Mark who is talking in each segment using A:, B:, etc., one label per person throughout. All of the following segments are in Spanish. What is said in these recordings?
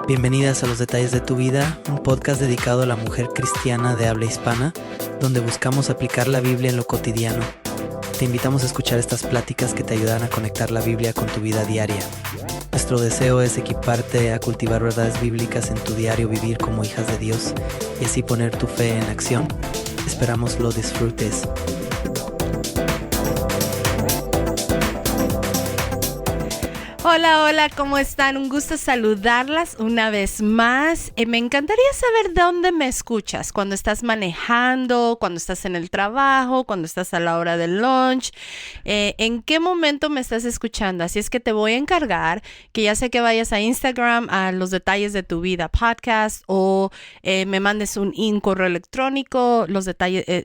A: Bienvenidas a Los Detalles de tu Vida, un podcast dedicado a la mujer cristiana de habla hispana, donde buscamos aplicar la Biblia en lo cotidiano. Te invitamos a escuchar estas pláticas que te ayudan a conectar la Biblia con tu vida diaria. Nuestro deseo es equiparte a cultivar verdades bíblicas en tu diario vivir como hijas de Dios y así poner tu fe en acción. Esperamos lo disfrutes.
B: Hola, ¿cómo están? Un gusto saludarlas una vez más. Me encantaría saber dónde me escuchas, cuando estás manejando, cuando estás en el trabajo, cuando estás a la hora del lunch, en qué momento me estás escuchando. Así es que te voy a encargar que ya sea que vayas a Instagram, a Los Detalles de tu Vida podcast, o me mandes un correo electrónico,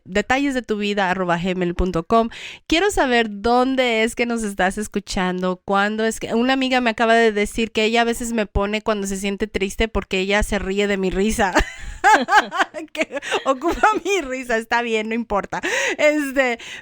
B: detallesdetuvida@gmail.com. Quiero saber dónde es que nos estás escuchando, cuándo es que... Una amiga me acaba de decir que ella a veces me pone cuando se siente triste porque ella se ríe de mi risa. Que ocupa mi risa, está bien, no importa.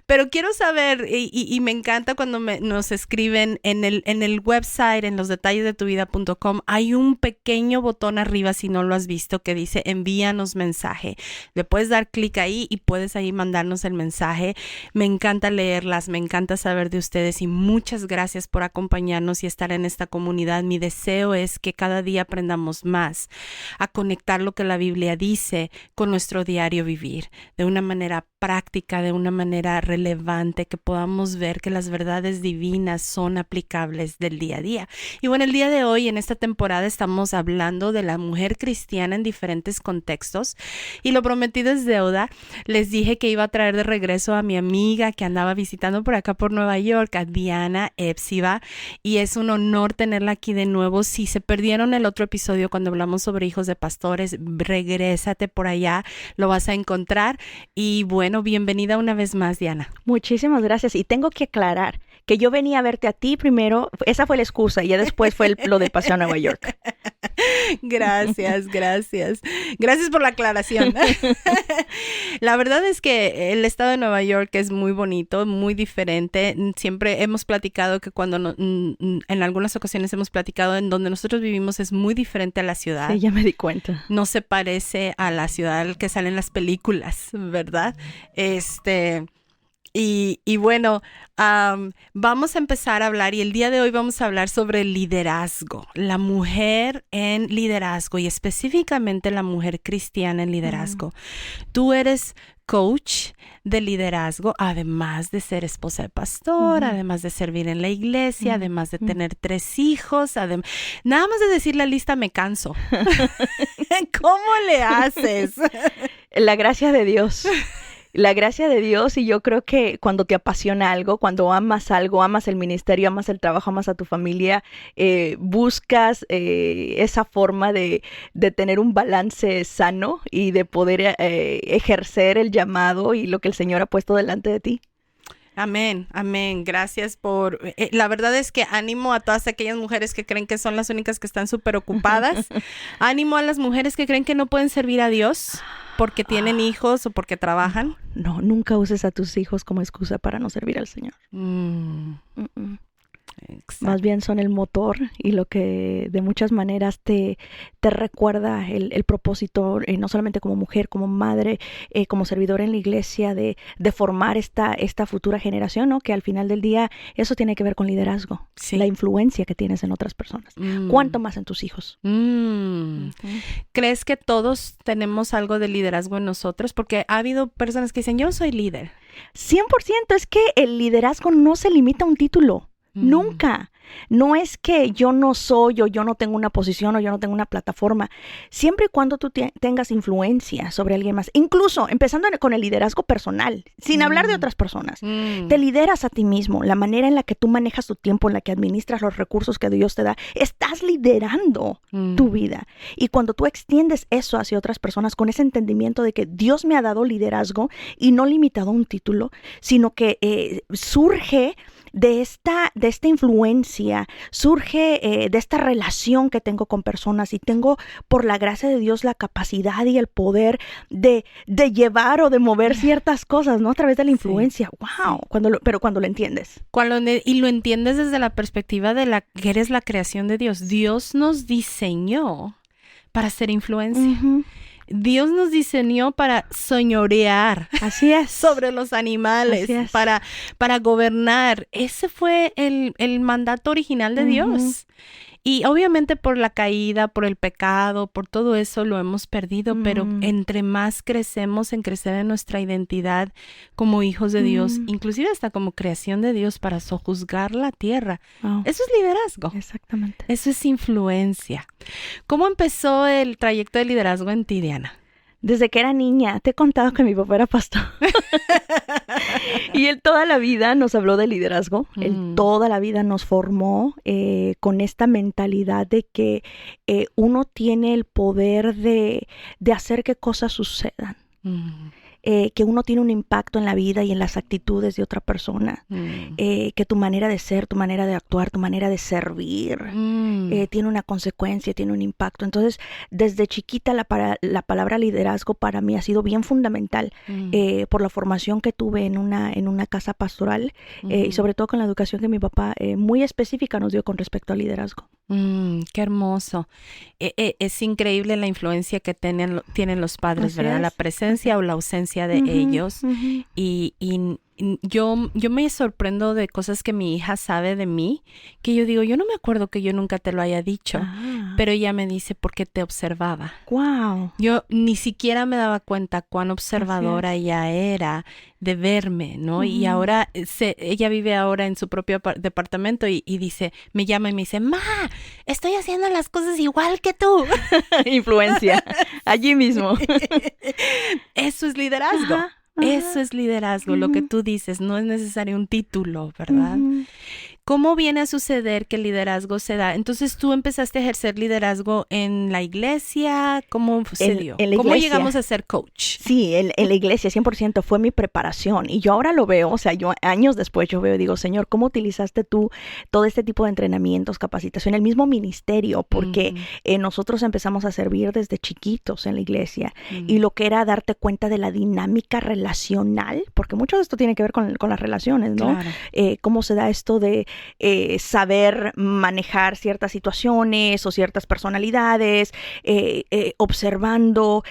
B: Pero quiero saber, y me encanta cuando nos escriben en el website, en losdetallesdetuvida.com, hay un pequeño botón arriba, si no lo has visto, que dice envíanos mensaje. Le puedes dar clic ahí y puedes ahí mandarnos el mensaje. Me encanta leerlas, me encanta saber de ustedes y muchas gracias por acompañarnos y estar en esta comunidad. Mi deseo es que cada día aprendamos más a conectar lo que la Biblia dice con nuestro diario vivir, de una manera práctica, de una manera relevante, que podamos ver que las verdades divinas son aplicables del día a día. Y bueno, el día de hoy, en esta temporada, estamos hablando de la mujer cristiana en diferentes contextos, y lo prometido es deuda. Les dije que iba a traer de regreso a mi amiga que andaba visitando por acá por Nueva York, a Diana Epsiba, y es un honor tenerla aquí de nuevo. Si se perdieron el otro episodio cuando hablamos sobre hijos de pastores, regrésate por allá, lo vas a encontrar. Y bueno, bienvenida una vez más, Diana.
C: Muchísimas gracias. Y tengo que aclarar que yo venía a verte a ti primero, esa fue la excusa, y ya después fue lo de Paseo a Nueva York.
B: Gracias por la aclaración. La verdad es que el estado de Nueva York es muy bonito, muy diferente. Siempre hemos platicado que en algunas ocasiones hemos platicado en donde nosotros vivimos es muy diferente a la ciudad.
C: Sí, ya me di cuenta.
B: No se parece a la ciudad que sale en las películas, ¿verdad? Y bueno, vamos a empezar a hablar, y el día de hoy vamos a hablar sobre el liderazgo, la mujer en liderazgo y específicamente la mujer cristiana en liderazgo. Tú eres coach de liderazgo, además de ser esposa de pastor, además de servir en la iglesia, además de tener 3 hijos, nada más de decir la lista me canso. ¿Cómo le haces?
C: La gracia de Dios. La gracia de Dios, y yo creo que cuando te apasiona algo, cuando amas algo, amas el ministerio, amas el trabajo, amas a tu familia, buscas esa forma de tener un balance sano y de poder ejercer el llamado y lo que el Señor ha puesto delante de ti.
B: Amén. Gracias por... la verdad es que ánimo a todas aquellas mujeres que creen que son las únicas que están súper ocupadas. Ánimo a las mujeres que creen que no pueden servir a Dios porque tienen hijos o porque trabajan.
C: No, nunca uses a tus hijos como excusa para no servir al Señor. Más bien son el motor y lo que de muchas maneras te recuerda el propósito, no solamente como mujer, como madre, como servidora en la iglesia, de formar esta futura generación, ¿no? Que al final del día eso tiene que ver con liderazgo, sí. La influencia que tienes en otras personas. ¿Cuánto más en tus hijos?
B: ¿Crees que todos tenemos algo de liderazgo en nosotros? Porque ha habido personas que dicen, yo soy líder.
C: 100%, es que el liderazgo no se limita a un título. Nunca. No es que yo no soy, o yo no tengo una posición, o yo no tengo una plataforma. Siempre y cuando tú tengas influencia sobre alguien más, incluso empezando con el liderazgo personal, sin hablar de otras personas, te lideras a ti mismo. La manera en la que tú manejas tu tiempo, en la que administras los recursos que Dios te da, estás liderando tu vida. Y cuando tú extiendes eso hacia otras personas con ese entendimiento de que Dios me ha dado liderazgo y no limitado a un título, sino que surge de esta influencia, surge de esta relación que tengo con personas, y tengo, por la gracia de Dios, la capacidad y el poder de llevar o de mover ciertas cosas, ¿no? A través de la influencia. Sí. ¡Wow! Sí. Pero cuando lo entiendes.
B: Y lo entiendes desde la perspectiva de que eres la creación de Dios. Dios nos diseñó para hacer influencia.
C: Ujú.
B: Dios nos diseñó para señorear
C: Así es.
B: sobre los animales,
C: Así es.
B: para gobernar. Ese fue el mandato original de Dios. Y obviamente por la caída, por el pecado, por todo eso lo hemos perdido, pero entre más crecemos en crecer en nuestra identidad como hijos de Dios, inclusive hasta como creación de Dios para sojuzgar la tierra,
C: Wow.
B: eso es liderazgo.
C: Exactamente.
B: Eso es influencia. ¿Cómo empezó el trayecto de liderazgo en ti, Diana?
C: Desde que era niña, te he contado que mi papá era pastor. Y él toda la vida nos habló de liderazgo. Él toda la vida nos formó con esta mentalidad de que uno tiene el poder de hacer que cosas sucedan. Que uno tiene un impacto en la vida y en las actitudes de otra persona, que tu manera de ser, tu manera de actuar, tu manera de servir tiene una consecuencia, tiene un impacto. Entonces, desde chiquita la palabra liderazgo para mí ha sido bien fundamental por la formación que tuve en una casa pastoral y sobre todo con la educación que mi papá muy específica nos dio con respecto al liderazgo.
B: Qué hermoso. Es increíble la influencia que tienen los padres,
C: Así
B: ¿verdad?
C: es.
B: La presencia o la ausencia de ellos. Y yo me sorprendo de cosas que mi hija sabe de mí, que yo digo, yo no me acuerdo que yo nunca te lo haya dicho, pero ella me dice porque te observaba.
C: Wow.
B: Yo ni siquiera me daba cuenta cuán observadora ella era de verme, ¿no? Y ahora ella vive ahora en su propio departamento y dice, me llama y me dice, Ma, estoy haciendo las cosas igual que tú.
C: Influencia. Allí mismo.
B: Eso es liderazgo.
C: Ajá.
B: Eso es liderazgo, lo que tú dices, no es necesario un título, ¿verdad? ¿Cómo viene a suceder que el liderazgo se da? Entonces, ¿tú empezaste a ejercer liderazgo en la iglesia? ¿Cómo se dio?
C: En la
B: ¿Cómo
C: iglesia.
B: llegamos a ser coach?
C: Sí, en la iglesia 100% fue mi preparación y yo ahora lo veo, o sea, yo años después yo veo y digo, Señor, ¿cómo utilizaste tú todo este tipo de entrenamientos, capacitación, el mismo ministerio? Porque nosotros empezamos a servir desde chiquitos en la iglesia y lo que era darte cuenta de la dinámica relacional, porque mucho de esto tiene que ver con las relaciones, ¿no?
B: Claro.
C: Cómo se da esto de saber manejar ciertas situaciones o ciertas personalidades, observando,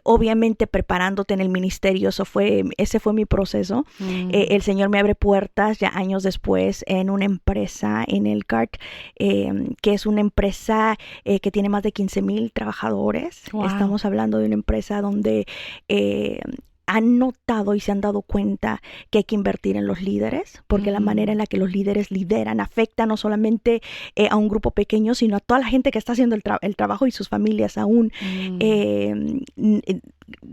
C: obviamente preparándote en el ministerio. Ese fue mi proceso. El Señor me abre puertas ya años después en una empresa en Elkhart, que es una empresa que tiene más de 15,000 trabajadores.
B: Wow.
C: Estamos hablando de una empresa donde han notado y se han dado cuenta que hay que invertir en los líderes, porque la manera en la que los líderes lideran afecta no solamente a un grupo pequeño, sino a toda la gente que está haciendo el trabajo y sus familias aún.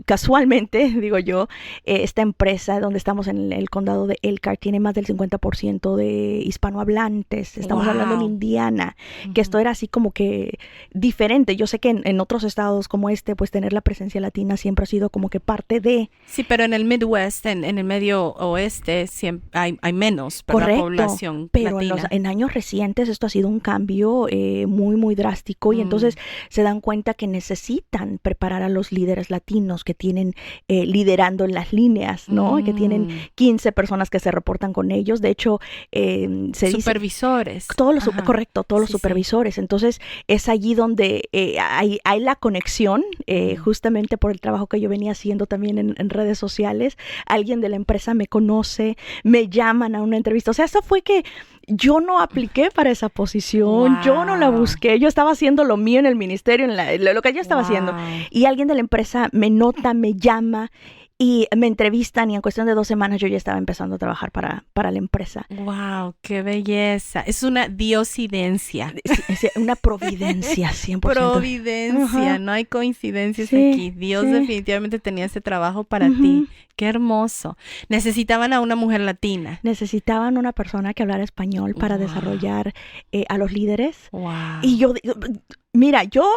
C: Casualmente, digo yo, esta empresa donde estamos en el condado de Elkhart tiene más del 50% de hispanohablantes. Estamos hablando en Indiana, que esto era así como que diferente. Yo sé que en otros estados como pues tener la presencia latina siempre ha sido como que parte de...
B: Sí, pero en el Midwest, en el medio oeste, siempre hay menos para
C: Correcto,
B: la población
C: pero
B: latina.
C: en años recientes esto ha sido un cambio muy, muy drástico y entonces se dan cuenta que necesitan preparar a los líderes latinos que tienen liderando en las líneas, ¿no? Que tienen 15 personas que se reportan con ellos. De hecho, se dice...
B: Supervisores.
C: Correcto, todos los
B: Sí,
C: supervisores. Entonces, es allí donde hay la conexión, justamente por el trabajo que yo venía haciendo también en redes sociales. Alguien de la empresa me conoce, me llaman a una entrevista. O sea, eso fue que yo no apliqué para esa posición, yo no la busqué, yo estaba haciendo lo mío en el ministerio, lo que yo estaba haciendo. Y alguien de la empresa me nota, me llama y me entrevistan y en cuestión de 2 semanas yo ya estaba empezando a trabajar para la empresa.
B: ¡Wow! ¡Qué belleza! Es una diosidencia.
C: Sí, una providencia, 100%.
B: Providencia, no hay coincidencias aquí. Dios definitivamente tenía ese trabajo para ti. ¡Qué hermoso! Necesitaban a una mujer latina.
C: Necesitaban una persona que hablara español para desarrollar a los líderes.
B: ¡Wow!
C: Y yo mira, yo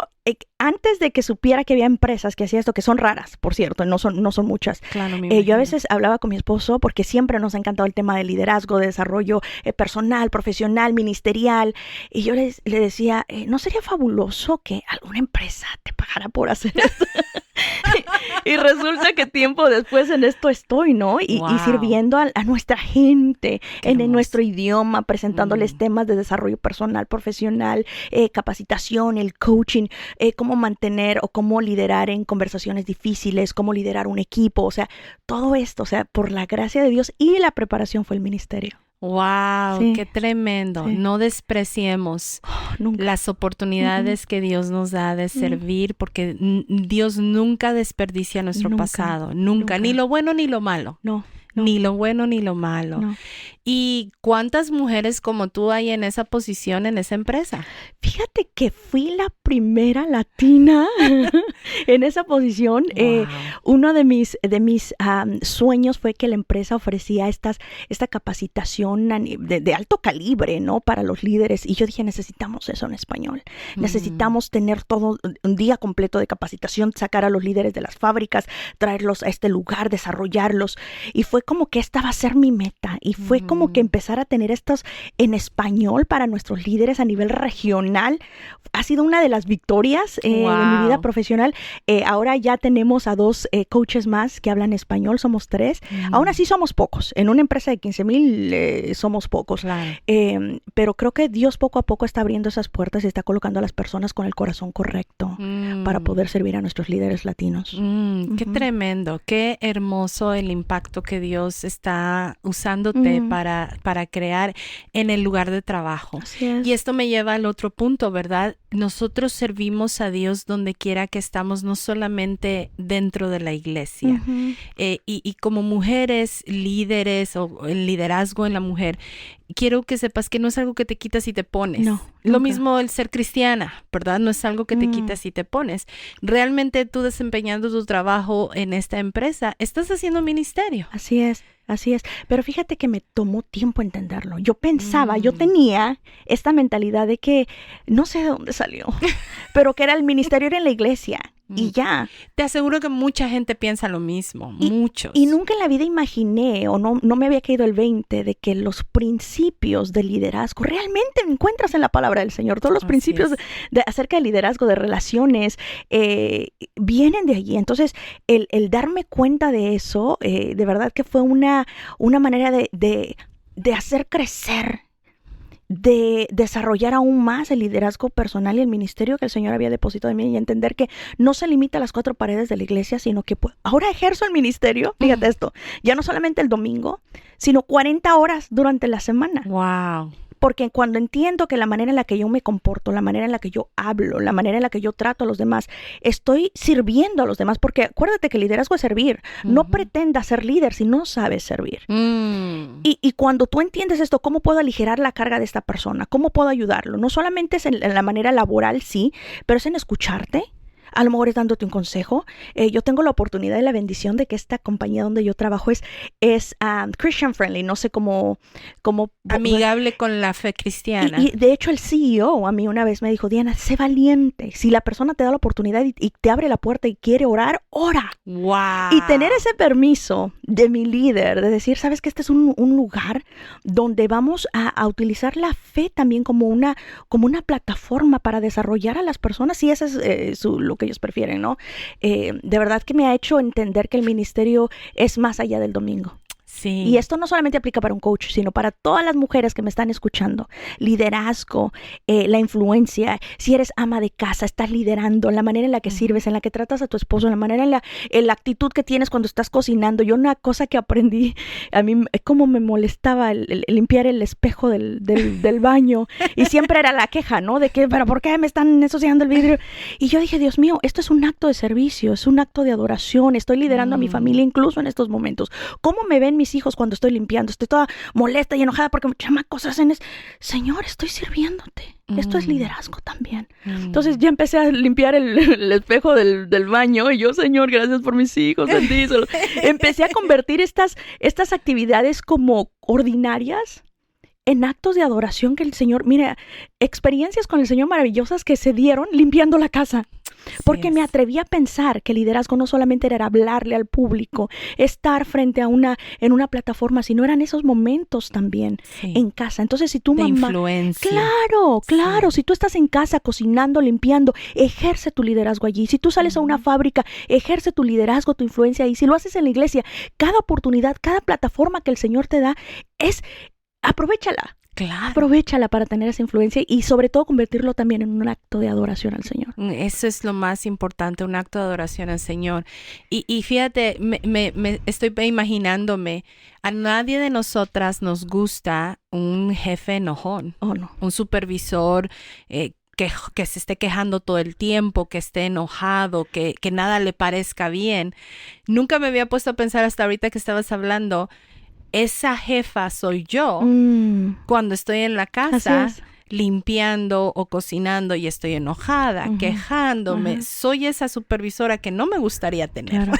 C: antes de que supiera que había empresas que hacían esto, que son raras, por cierto, no son muchas.
B: Claro,
C: yo a veces hablaba con mi esposo porque siempre nos ha encantado el tema de liderazgo, de desarrollo personal, profesional, ministerial. Y yo le decía, ¿no sería fabuloso que alguna empresa te pagara por hacer esto? Y resulta que tiempo después en esto estoy, ¿no? Y sirviendo a nuestra gente nuestro idioma, presentándoles temas de desarrollo personal, profesional, capacitación, el el coaching, cómo mantener o cómo liderar en conversaciones difíciles, cómo liderar un equipo, o sea, todo esto, o sea, por la gracia de Dios y la preparación fue el ministerio.
B: Wow,
C: Sí.
B: qué tremendo.
C: Sí.
B: No despreciemos
C: Nunca.
B: las oportunidades que Dios nos da de servir, porque Dios nunca desperdicia nuestro
C: Nunca,
B: pasado, nunca, ni
C: nunca.
B: lo bueno ni lo malo.
C: No.
B: Ni lo bueno ni lo malo.
C: No.
B: ¿Y cuántas mujeres como tú hay en esa posición en esa empresa?
C: Fíjate que fui la primera latina en esa posición.
B: Wow.
C: Uno de mis sueños fue que la empresa ofrecía esta capacitación de alto calibre, ¿no? Para los líderes. Y yo dije, necesitamos eso en español. Necesitamos tener todo un día completo de capacitación, sacar a los líderes de las fábricas, traerlos a este lugar, desarrollarlos. Y fue como que esta va a ser mi meta. Y fue como que empezar a tener estos en español para nuestros líderes a nivel regional. Ha sido una de las victorias de mi vida profesional. Ahora ya tenemos a 2 coaches más que hablan español, somos 3. Aún así somos pocos. En una empresa de 15,000 somos pocos.
B: Claro.
C: Pero creo que Dios poco a poco está abriendo esas puertas y está colocando a las personas con el corazón correcto para poder servir a nuestros líderes latinos.
B: Qué tremendo, qué hermoso el impacto que Dios está usándote para crear en el lugar de trabajo.
C: Así es.
B: Y esto me lleva al otro punto, ¿verdad? Nosotros servimos a Dios donde quiera que estamos, no solamente dentro de la iglesia. Y como mujeres, líderes o el liderazgo en la mujer, quiero que sepas que no es algo que te quitas y te pones.
C: No,
B: Lo
C: nunca.
B: mismo el ser cristiana, ¿verdad? No es algo que te quitas y te pones. Realmente tú desempeñando tu trabajo en esta empresa, estás haciendo ministerio.
C: Así es. Así es, pero fíjate que me tomó tiempo entenderlo. Yo pensaba, yo tenía esta mentalidad de que no sé de dónde salió, pero que era el ministerio era en la iglesia y ya.
B: Te aseguro que mucha gente piensa lo mismo, muchos.
C: Y nunca en la vida imaginé o no me había caído el 20 de que los principios del liderazgo realmente encuentras en la palabra del Señor. Todos los principios acerca del liderazgo, de relaciones, vienen de allí. Entonces, el darme cuenta de eso, de verdad que fue una manera de hacer crecer, de desarrollar aún más el liderazgo personal y el ministerio que el Señor había depositado en mí y entender que no se limita a las 4 paredes de la iglesia, sino que ahora ejerzo el ministerio, fíjate esto, ya no solamente el domingo, sino 40 horas durante la semana.
B: Wow.
C: Porque cuando entiendo que la manera en la que yo me comporto, la manera en la que yo hablo, la manera en la que yo trato a los demás, estoy sirviendo a los demás. Porque acuérdate que el liderazgo es servir. No pretendas ser líder si no sabes servir. Y cuando tú entiendes esto, ¿cómo puedo aligerar la carga de esta persona? ¿Cómo puedo ayudarlo? No solamente es en la manera laboral, sí, pero es en escucharte. A lo mejor es dándote un consejo. Yo tengo la oportunidad y la bendición de que esta compañía donde yo trabajo es Christian friendly, no sé cómo
B: amigable con la fe cristiana.
C: Y de hecho el CEO a mí una vez me dijo, Diana, sé valiente. Si la persona te da la oportunidad y te abre la puerta y quiere orar, ora.
B: Wow.
C: Y tener ese permiso de mi líder, de decir, sabes que este es un lugar donde vamos a utilizar la fe también como una plataforma para desarrollar a las personas, y eso es lo que ellos prefieren, ¿no? De verdad que me ha hecho entender que el ministerio es más allá del domingo.
B: Sí.
C: Y esto no solamente aplica para un coach, sino para todas las mujeres que me están escuchando. Liderazgo, la influencia, si eres ama de casa, estás liderando, la manera en la que sirves, en la que tratas a tu esposo, la manera en la actitud que tienes cuando estás cocinando. Yo una cosa que aprendí, a mí como me molestaba el limpiar el espejo del baño, y siempre era la queja, ¿no? De que, pero ¿por qué me están ensuciando el vidrio? Y yo dije, Dios mío, esto es un acto de servicio, es un acto de adoración, estoy liderando a mi familia incluso en estos momentos. ¿Cómo me ven mis hijos cuando estoy limpiando? Estoy toda molesta y enojada porque mis chamacos hacen eso. Señor, estoy sirviéndote. Esto es liderazgo también. Entonces ya empecé a limpiar el espejo del baño y yo, Señor, gracias por mis hijos, bendícelos. Empecé a convertir estas actividades como ordinarias en actos de adoración que el Señor, mira, experiencias con el Señor maravillosas que se dieron limpiando la casa. Porque me atreví a pensar que el liderazgo no solamente era hablarle al público, estar frente en una plataforma, sino eran esos momentos también en casa. Entonces, si tú,
B: de
C: mamá,
B: influencia.
C: Claro, si tú estás en casa cocinando, limpiando, ejerce tu liderazgo allí. Si tú sales a una fábrica, ejerce tu liderazgo, tu influencia ahí. Si lo haces en la iglesia, cada oportunidad, cada plataforma que el Señor te da, aprovéchala.
B: Claro.
C: Aprovéchala para tener esa influencia y sobre todo convertirlo también en un acto de adoración al Señor.
B: Eso es lo más importante, un acto de adoración al Señor. Y fíjate, me estoy imaginándome, a nadie de nosotras nos gusta un jefe enojón,
C: Oh, no.
B: un supervisor que se esté quejando todo el tiempo, que esté enojado, que nada le parezca bien. Nunca me había puesto a pensar hasta ahorita que estabas hablando, esa jefa soy yo cuando estoy en la casa
C: Así es.
B: limpiando o cocinando y estoy enojada, quejándome. Soy esa supervisora que no me gustaría tener.
C: Claro,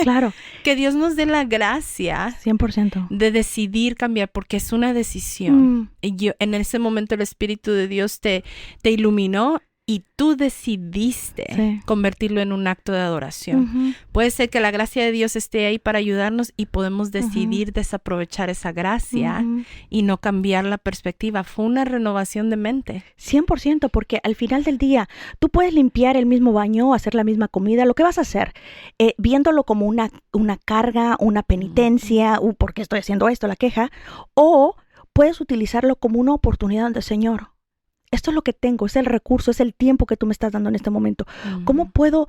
C: claro.
B: Que Dios nos dé la gracia
C: 100%.
B: de decidir cambiar, porque es una decisión. Y en ese momento el Espíritu de Dios te iluminó y tú decidiste convertirlo en un acto de adoración. Puede ser que la gracia de Dios esté ahí para ayudarnos y podemos decidir desaprovechar esa gracia y no cambiar la perspectiva. Fue una renovación de mente.
C: 100%, porque al final del día tú puedes limpiar el mismo baño, hacer la misma comida, lo que vas a hacer, viéndolo como una carga, una penitencia, ¿por qué estoy haciendo esto? La queja, o puedes utilizarlo como una oportunidad del Señor. Esto es lo que tengo, es el recurso, es el tiempo que tú me estás dando en este momento. ¿Cómo puedo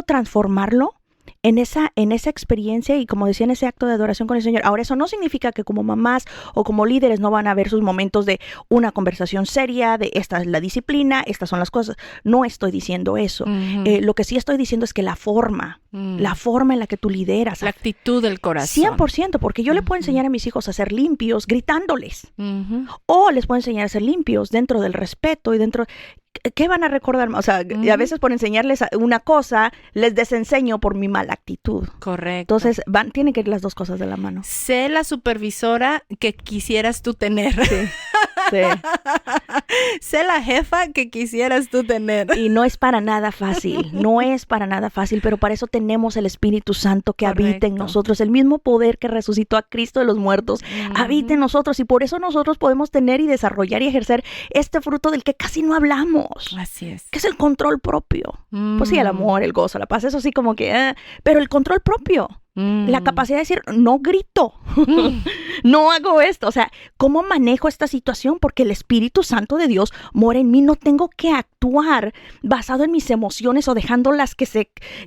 C: transformarlo en esa experiencia y, como decía, en ese acto de adoración con el Señor? Ahora, eso no significa que como mamás o como líderes no van a haber sus momentos de una conversación seria, de esta es la disciplina, estas son las cosas. No estoy diciendo eso. Lo que sí estoy diciendo es que la forma en la que tú lideras.
B: La actitud del corazón.
C: 100%, porque yo le puedo enseñar a mis hijos a ser limpios gritándoles. O les puedo enseñar a ser limpios dentro del respeto y dentro... ¿Qué van a recordar? O sea, a veces por enseñarles una cosa, les desenseño por mi mala actitud.
B: Correcto.
C: Entonces, tienen que ir las dos cosas de la mano.
B: Sé la supervisora que quisieras tú tener.
C: Sí.
B: Sé la jefa que quisieras tú tener.
C: Y no es para nada fácil, pero para eso tenemos el Espíritu Santo que habita en nosotros, el mismo poder que resucitó a Cristo de los muertos, habita en nosotros, y por eso nosotros podemos tener y desarrollar y ejercer este fruto del que casi no hablamos.
B: Así es.
C: Que es el control propio. Pues sí, el amor, el gozo, la paz, eso sí como que... pero el control propio. La capacidad de decir, no grito, no hago esto. O sea, ¿cómo manejo esta situación? Porque el Espíritu Santo de Dios mora en mí. No tengo que actuar basado en mis emociones o dejándolas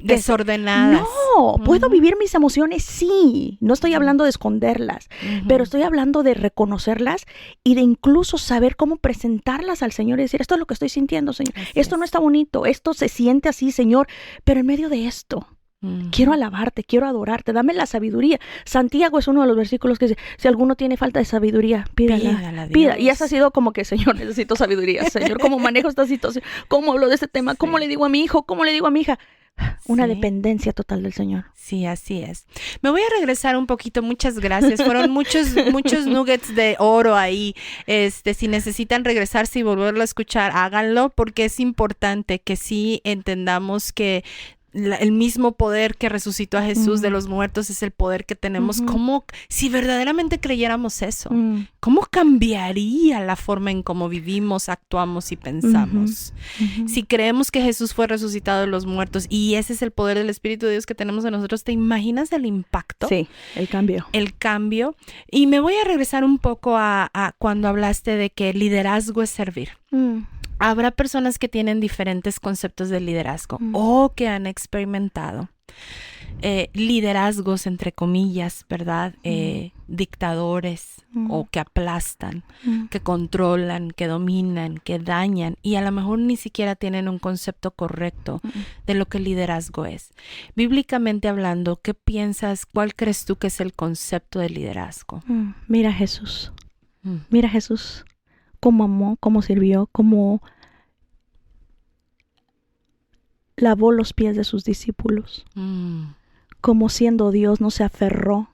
B: desordenadas.
C: No, puedo vivir mis emociones, sí. No estoy hablando de esconderlas, pero estoy hablando de reconocerlas y de incluso saber cómo presentarlas al Señor y decir, esto es lo que estoy sintiendo, Señor. Esto no está bonito, esto se siente así, Señor, pero en medio de esto quiero alabarte, quiero adorarte, dame la sabiduría. Santiago es uno de los versículos que dice, si alguno tiene falta de sabiduría, pídala. Y eso ha sido como que, Señor, necesito sabiduría. Señor, ¿cómo manejo esta situación? ¿Cómo hablo de este tema? ¿Cómo le digo a mi hijo? ¿Cómo le digo a mi hija? Una dependencia total del Señor.
B: Sí, así es. Me voy a regresar un poquito. Muchas gracias. Fueron muchos nuggets de oro ahí. Si necesitan regresarse y volverlo a escuchar, háganlo, porque es importante que sí entendamos que el mismo poder que resucitó a Jesús de los muertos es el poder que tenemos. ¿Cómo, si verdaderamente creyéramos eso, cómo cambiaría la forma en cómo vivimos, actuamos y pensamos? Si creemos que Jesús fue resucitado de los muertos y ese es el poder del Espíritu de Dios que tenemos en nosotros, ¿te imaginas el impacto?
C: Sí, el cambio.
B: El cambio. Y me voy a regresar un poco a cuando hablaste de que liderazgo es servir. Habrá personas que tienen diferentes conceptos de liderazgo o que han experimentado liderazgos, entre comillas, ¿verdad? Dictadores o que aplastan, que controlan, que dominan, que dañan y a lo mejor ni siquiera tienen un concepto correcto de lo que el liderazgo es. Bíblicamente hablando, ¿qué piensas? ¿Cuál crees tú que es el concepto de liderazgo?
C: Mira a Jesús. Mira a Jesús. Cómo amó, cómo sirvió, cómo lavó los pies de sus discípulos. Como siendo Dios no se aferró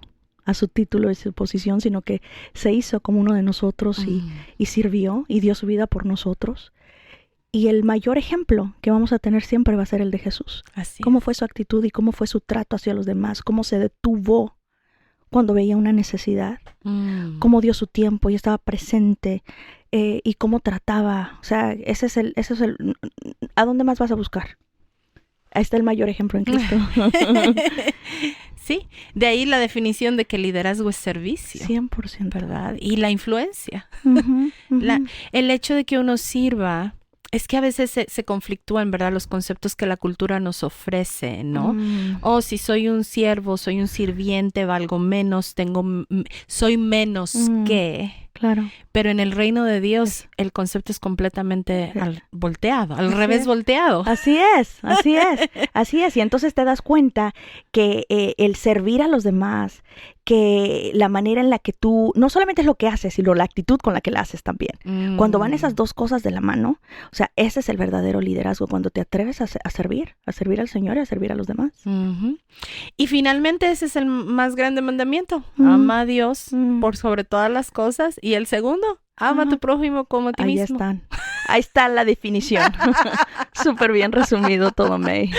C: a su título y su posición, sino que se hizo como uno de nosotros y sirvió y dio su vida por nosotros. Y el mayor ejemplo que vamos a tener siempre va a ser el de Jesús. Cómo fue su actitud y cómo fue su trato hacia los demás, cómo se detuvo cuando veía una necesidad, cómo dio su tiempo y estaba presente, y cómo trataba. O sea, ese es el ¿a dónde más vas a buscar? Ahí está el mayor ejemplo en Cristo.
B: Sí, de ahí la definición de que liderazgo es servicio.
C: 100%.
B: ¿Verdad? Y la influencia.
C: Ujú, ujú.
B: El hecho de que uno sirva, es que a veces se conflictúan, ¿verdad? Los conceptos que la cultura nos ofrece, ¿no? Oh, si soy un siervo, soy un sirviente, valgo menos, soy menos que...
C: Claro.
B: Pero en el reino de Dios el concepto es completamente volteado, al
C: Así
B: revés
C: es.
B: volteado.
C: Así es, así es, así es. Y entonces te das cuenta que el servir a los demás, que la manera en la que tú, no solamente es lo que haces, sino la actitud con la que la haces también. Cuando van esas dos cosas de la mano, o sea, ese es el verdadero liderazgo, cuando te atreves a servir al Señor y a servir a los demás.
B: Ujú. Y finalmente ese es el más grande mandamiento. Ama a Dios por sobre todas las cosas. Y el segundo, ama a tu prójimo como a ti mismo.
C: Ahí está la definición. Súper bien resumido todo, May.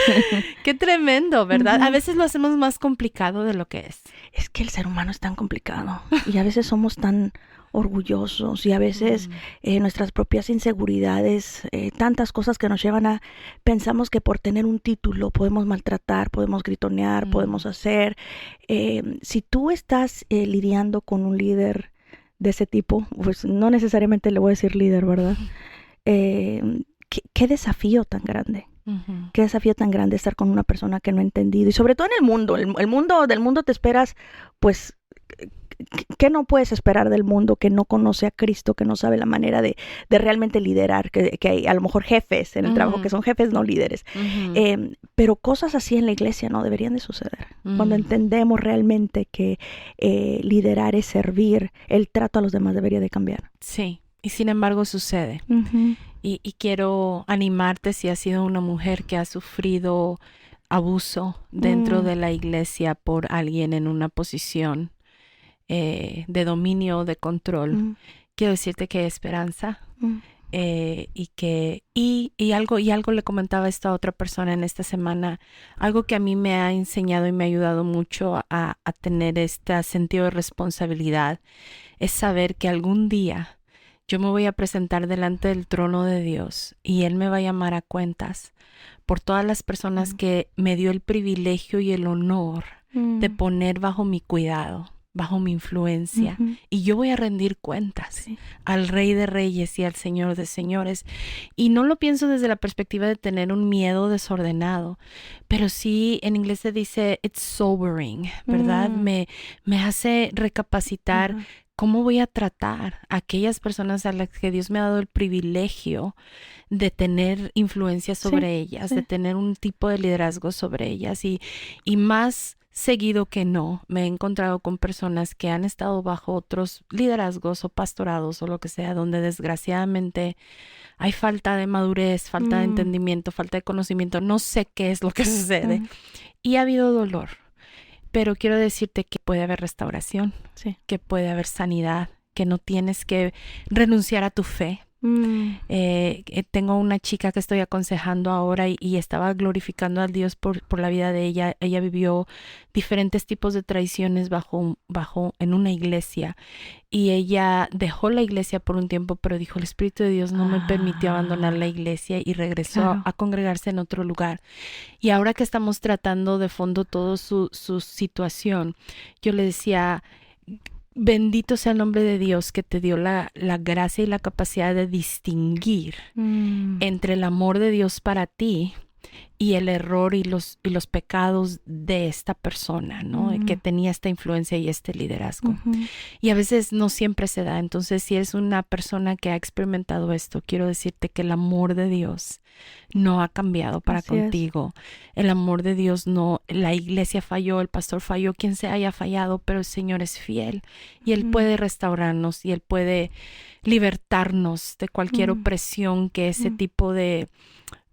B: Qué tremendo, ¿verdad? A veces lo hacemos más complicado de lo que es.
C: Es que el ser humano es tan complicado y a veces somos tan orgullosos y a veces nuestras propias inseguridades, tantas cosas que nos llevan a, pensamos que por tener un título podemos maltratar, podemos gritonear, podemos hacer. Si tú estás lidiando con un líder de ese tipo, pues no necesariamente le voy a decir líder, ¿verdad? ¿Qué desafío tan grande? Qué desafío tan grande estar con una persona que no ha entendido. Y sobre todo en el mundo. Del mundo te esperas, pues, ¿qué no puedes esperar del mundo que no conoce a Cristo, que no sabe la manera de realmente liderar? Que hay a lo mejor jefes en el trabajo que son jefes, no líderes. Pero cosas así en la iglesia no deberían de suceder. Cuando entendemos realmente que liderar es servir, el trato a los demás debería de cambiar.
B: Sí. Y sin embargo sucede. Y quiero animarte si has sido una mujer que ha sufrido abuso dentro de la iglesia por alguien en una posición de dominio o de control. Quiero decirte que hay esperanza. Y algo le comentaba esto a otra persona en esta semana, algo que a mí me ha enseñado y me ha ayudado mucho a tener este sentido de responsabilidad, es saber que algún día yo me voy a presentar delante del trono de Dios y Él me va a llamar a cuentas por todas las personas que me dio el privilegio y el honor de poner bajo mi cuidado, bajo mi influencia. Y yo voy a rendir cuentas al Rey de Reyes y al Señor de Señores. Y no lo pienso desde la perspectiva de tener un miedo desordenado, pero sí en inglés se dice it's sobering, ¿verdad? Me hace recapacitar ¿cómo voy a tratar a aquellas personas a las que Dios me ha dado el privilegio de tener influencia sobre ellas, de tener un tipo de liderazgo sobre ellas? Y más seguido que no, me he encontrado con personas que han estado bajo otros liderazgos o pastorados o lo que sea, donde desgraciadamente hay falta de madurez, falta de entendimiento, falta de conocimiento, no sé qué es lo que sucede. Y ha habido dolor. Pero quiero decirte que puede haber restauración, que puede haber sanidad, que no tienes que renunciar a tu fe. Tengo una chica que estoy aconsejando ahora y estaba glorificando a Dios por la vida de ella. Ella vivió diferentes tipos de traiciones en una iglesia y ella dejó la iglesia por un tiempo, pero dijo el Espíritu de Dios no me permitió abandonar la iglesia y regresó a congregarse en otro lugar. Y ahora que estamos tratando de fondo toda su situación, yo le decía, bendito sea el nombre de Dios que te dio la gracia y la capacidad de distinguir entre el amor de Dios para ti y el error y los pecados de esta persona, ¿no? Que tenía esta influencia y este liderazgo. Y a veces no siempre se da. Entonces, si eres una persona que ha experimentado esto, quiero decirte que el amor de Dios no ha cambiado para contigo. El amor de Dios no, la iglesia falló, el pastor falló, quien se haya fallado, pero el Señor es fiel y Él puede restaurarnos y Él puede libertarnos de cualquier opresión que ese tipo de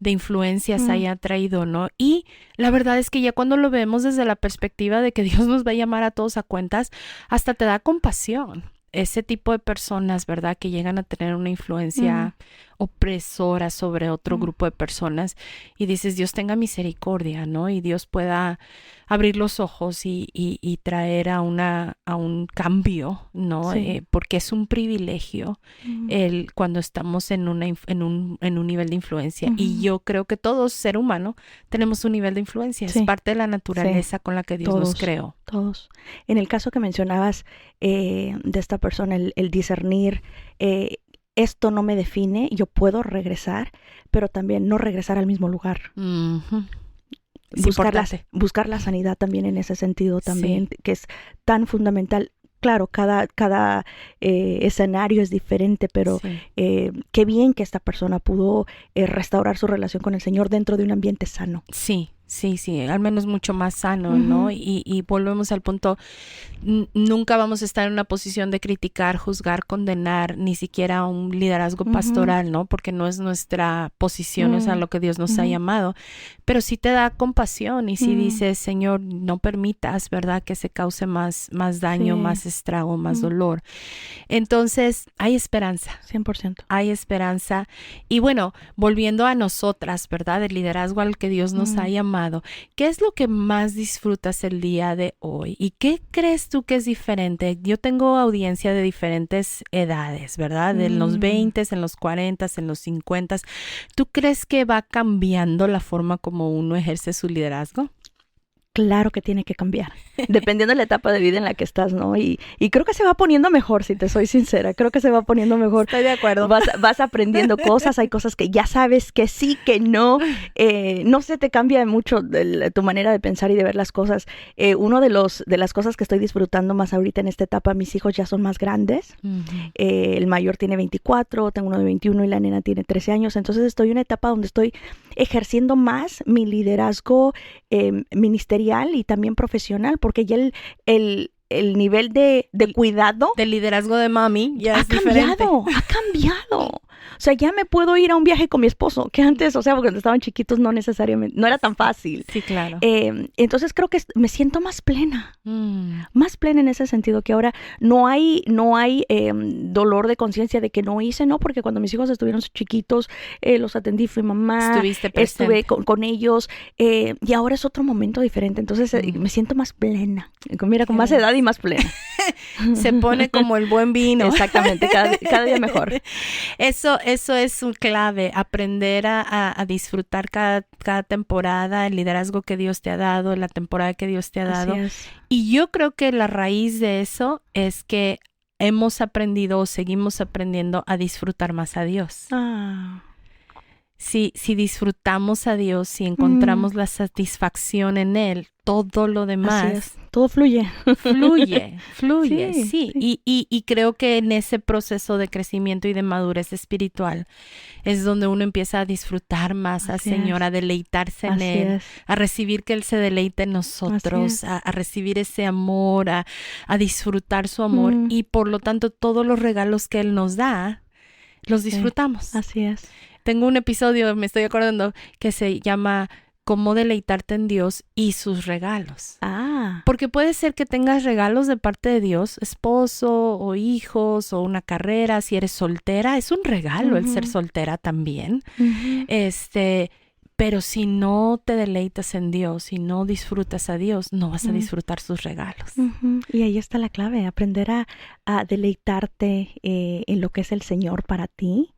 B: influencias haya traído, ¿no? Y la verdad es que ya cuando lo vemos desde la perspectiva de que Dios nos va a llamar a todos a cuentas, hasta te da compasión. Ese tipo de personas, ¿verdad? Que llegan a tener una influencia opresora sobre otro grupo de personas y dices, Dios tenga misericordia, ¿no? Y Dios pueda abrir los ojos y traer a un cambio, ¿no?
C: Sí.
B: Porque es un privilegio cuando estamos en un nivel de influencia. Y yo creo que todo ser humano tenemos un nivel de influencia.
C: Sí.
B: Es parte de la naturaleza con la que Dios nos creó.
C: Todos. En el caso que mencionabas de esta persona, el discernir, esto no me define, yo puedo regresar, pero también no regresar al mismo lugar. Buscar la sanidad también en ese sentido también, que es tan fundamental. Claro, cada escenario es diferente, pero qué bien que esta persona pudo restaurar su relación con el Señor dentro de un ambiente sano.
B: Sí, al menos mucho más sano, ¿no? Y volvemos al punto, nunca vamos a estar en una posición de criticar, juzgar, condenar, ni siquiera un liderazgo pastoral, ¿no? Porque no es nuestra posición, no es a lo que Dios nos ha llamado, pero sí te da compasión y sí dices, Señor, no permitas, ¿verdad? Que se cause más daño, más estrago, más dolor. Entonces, hay esperanza.
C: 100%.
B: Hay esperanza. Y bueno, volviendo a nosotras, ¿verdad? El liderazgo al que Dios nos ha llamado. ¿Qué es lo que más disfrutas el día de hoy? ¿Y qué crees tú que es diferente? Yo tengo audiencia de diferentes edades, ¿verdad? En los 20, en los 40, en los 50. ¿Tú crees que va cambiando la forma como uno ejerce su liderazgo?
C: Claro que tiene que cambiar, dependiendo de la etapa de vida en la que estás, ¿no? Y creo que se va poniendo mejor, si te soy sincera. Creo que se va poniendo mejor.
B: Estoy de acuerdo.
C: Vas aprendiendo cosas, hay cosas que ya sabes que sí, que no. No se te cambia mucho tu manera de pensar y de ver las cosas. Uno de las cosas que estoy disfrutando más ahorita en esta etapa, mis hijos ya son más grandes. El mayor tiene 24, tengo uno de 21 y la nena tiene 13 años. Entonces estoy en una etapa donde estoy ejerciendo más mi liderazgo ministerial y también profesional, porque ya el nivel de cuidado
B: del liderazgo de mami ya es diferente.
C: Ha cambiado. O sea, ya me puedo ir a un viaje con mi esposo, que antes, o sea, porque cuando estaban chiquitos no necesariamente, no era tan fácil.
B: Sí, claro.
C: Entonces creo que me siento más plena en ese sentido, que ahora no hay dolor de conciencia de que no hice, ¿no? Porque cuando mis hijos estuvieron chiquitos, los atendí, fui mamá,
B: estuviste presente.
C: estuve con ellos, y ahora es otro momento diferente. Entonces me siento más plena, mira, con más edad y más plena.
B: Se pone como el buen vino.
C: Exactamente, cada día mejor.
B: Eso es un clave, aprender a disfrutar cada temporada, el liderazgo que Dios te ha dado, la temporada que Dios te ha dado.
C: Así es.
B: Y yo creo que la raíz de eso es que hemos aprendido o seguimos aprendiendo a disfrutar más a Dios. Si disfrutamos a Dios, si encontramos la satisfacción en Él, todo lo demás.
C: Así es. Todo fluye.
B: Fluye, sí. Y creo que en ese proceso de crecimiento y de madurez espiritual es donde uno empieza a disfrutar más al Señor, a deleitarse en Él, a recibir que Él se deleite en nosotros, a recibir ese amor, a disfrutar su amor y por lo tanto todos los regalos que Él nos da, los disfrutamos.
C: Así es.
B: Tengo un episodio, me estoy acordando, que se llama Cómo deleitarte en Dios y sus regalos. Porque puede ser que tengas regalos de parte de Dios, esposo o hijos o una carrera. Si eres soltera, es un regalo el ser soltera también. Pero si no te deleitas en Dios, si no disfrutas a Dios, no vas a disfrutar sus regalos.
C: Y ahí está la clave, aprender a deleitarte en lo que es el Señor para ti.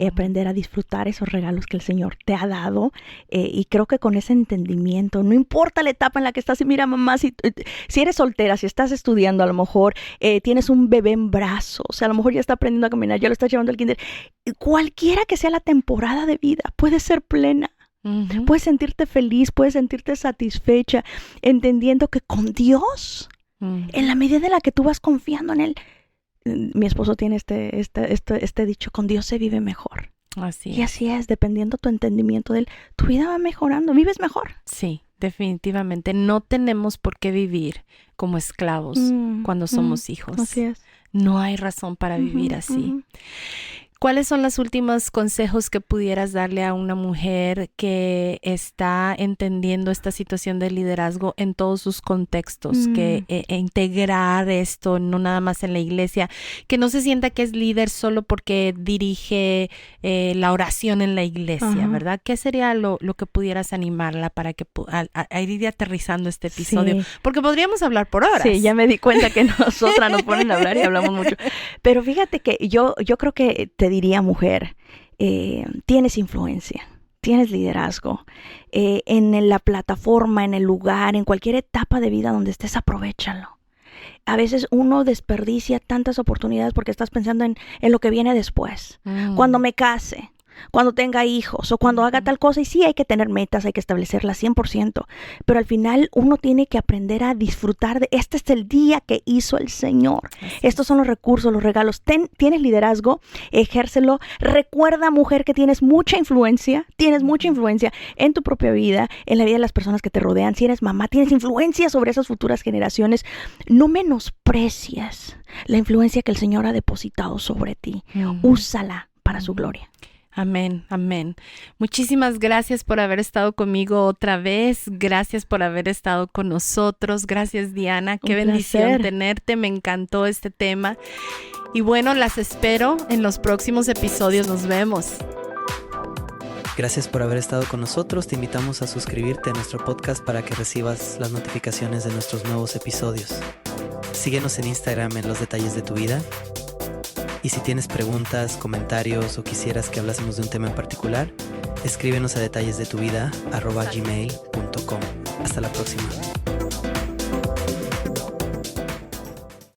C: Aprender a disfrutar esos regalos que el Señor te ha dado, y creo que con ese entendimiento, no importa la etapa en la que estás, y mira mamá, si eres soltera, si estás estudiando, a lo mejor tienes un bebé en brazos, a lo mejor ya está aprendiendo a caminar, ya lo estás llevando al kinder, cualquiera que sea la temporada de vida, puede ser plena. Puedes sentirte feliz, puedes sentirte satisfecha, entendiendo que con Dios, en la medida en la que tú vas confiando en Él, mi esposo tiene este dicho, con Dios se vive mejor.
B: Así
C: es, dependiendo tu entendimiento de Él, tu vida va mejorando, vives mejor.
B: Sí, definitivamente. No tenemos por qué vivir como esclavos cuando somos hijos.
C: Así es.
B: No hay razón para vivir así. ¿Cuáles son los últimos consejos que pudieras darle a una mujer que está entendiendo esta situación de liderazgo en todos sus contextos? Que integrar esto no nada más en la iglesia, que no se sienta que es líder solo porque dirige la oración en la iglesia, ¿verdad? ¿Qué sería lo que pudieras animarla para que a ir aterrizando este episodio? Sí. Porque podríamos hablar por horas.
C: Sí, ya me di cuenta que nosotras nos ponen a hablar y hablamos mucho. Pero fíjate que yo creo que te diría, mujer, tienes influencia, tienes liderazgo, en la plataforma, en el lugar, en cualquier etapa de vida donde estés, aprovéchalo. A veces uno desperdicia tantas oportunidades porque estás pensando en lo que viene después. Cuando me case, cuando tenga hijos o cuando haga tal cosa. Y sí, hay que tener metas, hay que establecerlas 100%. Pero al final uno tiene que aprender a disfrutar de este es el día que hizo el Señor. Estos son los recursos, los regalos. Tienes liderazgo, ejércelo. Recuerda, mujer, que tienes mucha influencia en tu propia vida, en la vida de las personas que te rodean. Si eres mamá, tienes influencia sobre esas futuras generaciones. No menosprecies la influencia que el Señor ha depositado sobre ti. Úsala para su gloria.
B: Amén, amén. Muchísimas gracias por haber estado conmigo otra vez. Gracias por haber estado con nosotros. Gracias, Diana. Qué bendición tenerte. Me encantó este tema. Y bueno, las espero en los próximos episodios. Nos vemos.
A: Gracias por haber estado con nosotros. Te invitamos a suscribirte a nuestro podcast para que recibas las notificaciones de nuestros nuevos episodios. Síguenos en Instagram en Los Detalles de tu Vida. Y si tienes preguntas, comentarios o quisieras que hablásemos de un tema en particular, escríbenos a detallesdetuvida@gmail.com. Hasta la próxima.